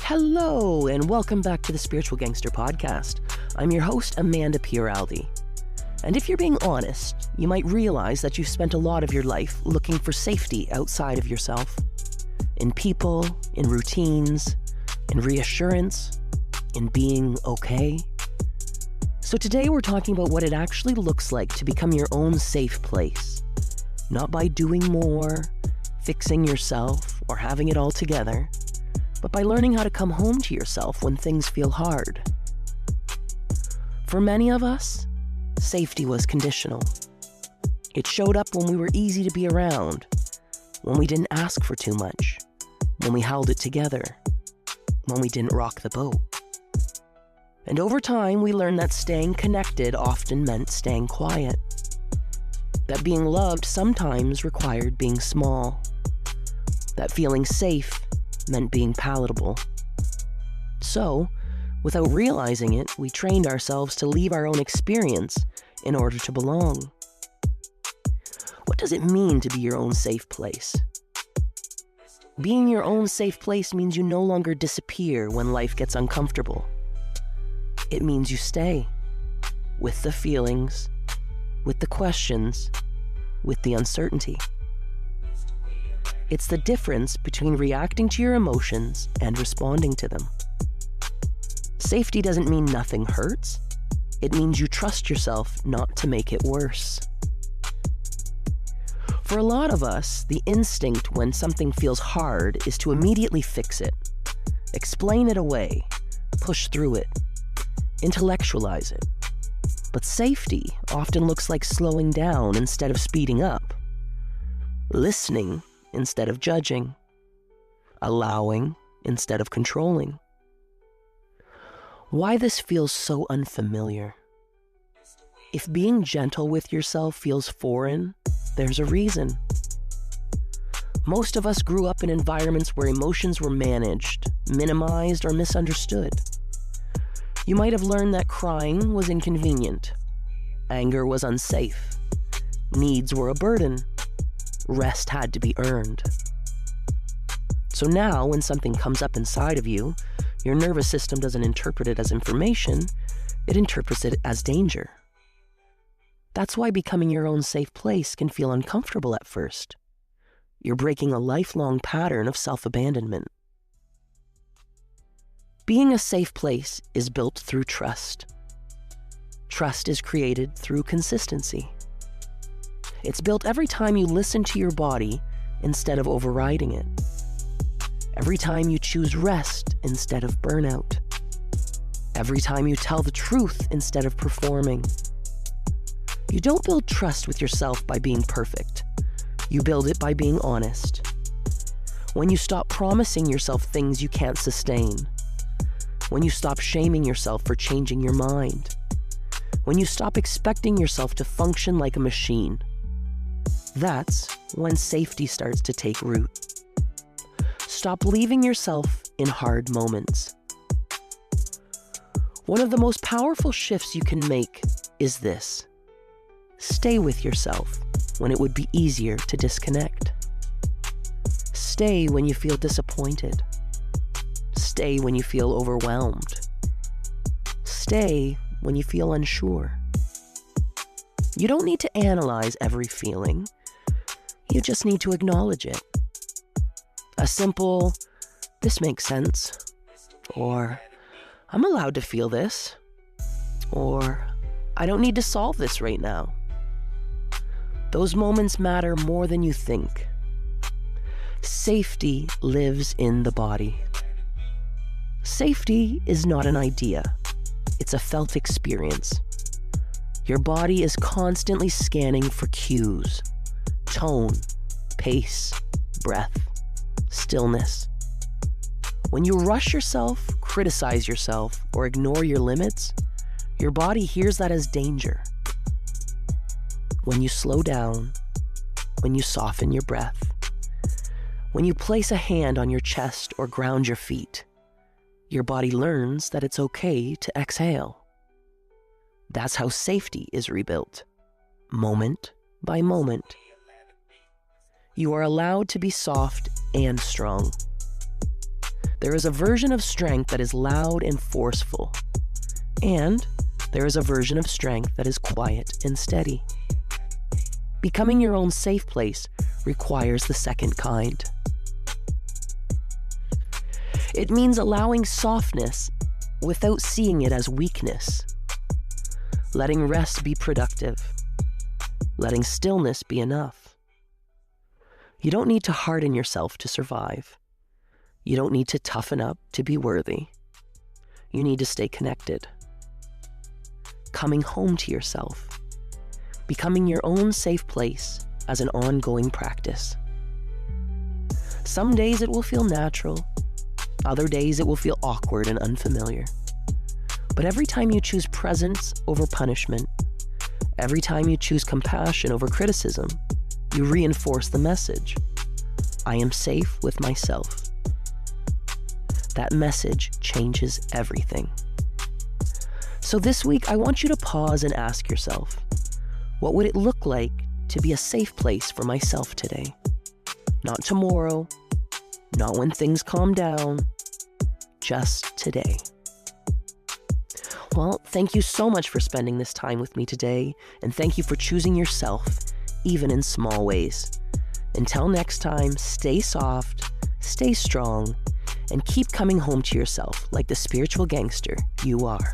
Hello, and welcome back to the Spiritual Gangster Podcast. I'm your host, Amanda Pieraldi. And if you're being honest, you might realize that you've spent a lot of your life looking for safety outside of yourself. In people, in routines, in reassurance, in being okay. So today we're talking about what it actually looks like to become your own safe place. Not by doing more, fixing yourself, or having it all together, but by learning how to come home to yourself when things feel hard. For many of us, safety was conditional. It showed up when we were easy to be around, when we didn't ask for too much, when we held it together, when we didn't rock the boat. And over time, we learned that staying connected often meant staying quiet. That being loved sometimes required being small. That feeling safe meant being palatable. So, without realizing it, we trained ourselves to leave our own experience in order to belong. What does it mean to be your own safe place? Being your own safe place means you no longer disappear when life gets uncomfortable. It means you stay, with the feelings, with the questions, with the uncertainty. It's the difference between reacting to your emotions and responding to them. Safety doesn't mean nothing hurts. It means you trust yourself not to make it worse. For a lot of us, the instinct when something feels hard is to immediately fix it, explain it away, push through it, intellectualize it. But safety often looks like slowing down instead of speeding up, listening instead of judging, allowing instead of controlling. Why this feels so unfamiliar? If being gentle with yourself feels foreign, there's a reason. Most of us grew up in environments where emotions were managed, minimized, or misunderstood. You might have learned that crying was inconvenient, anger was unsafe, needs were a burden, rest had to be earned. So now, when something comes up inside of you, your nervous system doesn't interpret it as information, it interprets it as danger. That's why becoming your own safe place can feel uncomfortable at first. You're breaking a lifelong pattern of self-abandonment. Being a safe place is built through trust. Trust is created through consistency. It's built every time you listen to your body instead of overriding it. Every time you choose rest instead of burnout. Every time you tell the truth instead of performing. You don't build trust with yourself by being perfect. You build it by being honest. When you stop promising yourself things you can't sustain. When you stop shaming yourself for changing your mind. When you stop expecting yourself to function like a machine. That's when safety starts to take root. Stop leaving yourself in hard moments. One of the most powerful shifts you can make is this. Stay with yourself when it would be easier to disconnect. Stay when you feel disappointed. Stay when you feel overwhelmed. Stay when you feel unsure. You don't need to analyze every feeling. You just need to acknowledge it. A simple, "This makes sense," or "I'm allowed to feel this," or "I don't need to solve this right now." Those moments matter more than you think. Safety lives in the body. Safety is not an idea. It's a felt experience. Your body is constantly scanning for cues. Tone, pace, breath, stillness. When you rush yourself, criticize yourself, or ignore your limits, your body hears that as danger. When you slow down, when you soften your breath, when you place a hand on your chest or ground your feet, your body learns that it's okay to exhale. That's how safety is rebuilt, moment by moment. You are allowed to be soft and strong. There is a version of strength that is loud and forceful, and there is a version of strength that is quiet and steady. Becoming your own safe place requires the second kind. It means allowing softness without seeing it as weakness. Letting rest be productive. Letting stillness be enough. You don't need to harden yourself to survive. You don't need to toughen up to be worthy. You need to stay connected. Coming home to yourself. Becoming your own safe place as an ongoing practice. Some days it will feel natural. Other days it will feel awkward and unfamiliar. But every time you choose presence over punishment, every time you choose compassion over criticism, you reinforce the message. I am safe with myself. That message changes everything. So this week, I want you to pause and ask yourself, what would it look like to be a safe place for myself today? Not tomorrow, not when things calm down, just today. Well, thank you so much for spending this time with me today, and thank you for choosing yourself, even in small ways. Until next time, stay soft, stay strong, and keep coming home to yourself like the spiritual gangster you are.